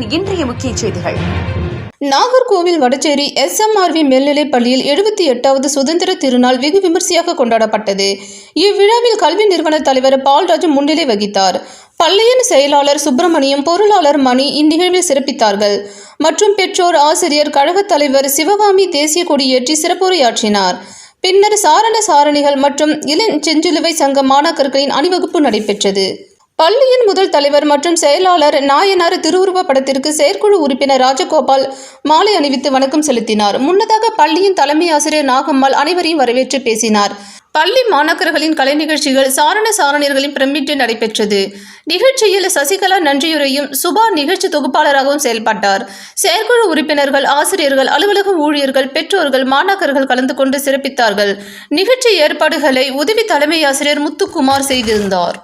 தமிழொலியின் இன்றைய முக்கிய செய்திகள். நாகர்கோவில் வடச்சேரி SMRV மேல்நிலைப் பள்ளியில் 78வது சுதந்திர திருநாள் வெகு விமர்சையாக கொண்டாடப்பட்டது. இவ்விழாவில் கல்வி நிறுவன தலைவர் பால்ராஜ் முன்னிலை வகித்தார். பள்ளியின் செயலாளர் சுப்பிரமணியம், பொருளாளர் மணி இந்நிகழ்வில் சிறப்பித்தார்கள். மற்றும் பெற்றோர், ஆசிரியர், கழக தலைவர் சிவகாமி தேசிய கொடியேற்றி சிறப்புரையாற்றினார். பின்னர் சாரண சாரணிகள் மற்றும் இளஞ்செஞ்சிலுவை சங்க மாணாக்கர்களின் அணிவகுப்பு நடைபெற்றது. பள்ளியின் முதல் தலைவர் மற்றும் செயலாளர் நாயனார் திருவுருவ படத்திற்கு செயற்குழு உறுப்பினர் ராஜகோபால் மாலை அணிவித்து வணக்கம் செலுத்தினார். முன்னதாக பள்ளியின் தலைமை ஆசிரியர் நாகம்மாள் அனைவரையும் வரவேற்று பேசினார். பள்ளி மாணாக்கர்களின் கலை நிகழ்ச்சிகள் சாரண சாரணியர்களின் பிரமிட்டு நடைபெற்றது. நிகழ்ச்சியில் சசிகலா நன்றியுரையும், சுபா நிகழ்ச்சி தொகுப்பாளராகவும் செயல்பட்டார். செயற்குழு உறுப்பினர்கள், ஆசிரியர்கள், அலுவலக ஊழியர்கள், பெற்றோர்கள், மாணாக்கர்கள் கலந்து கொண்டு சிறப்பித்தார்கள். நிகழ்ச்சி ஏற்பாடுகளை உதவி தலைமை ஆசிரியர் முத்துக்குமார் செய்திருந்தார்.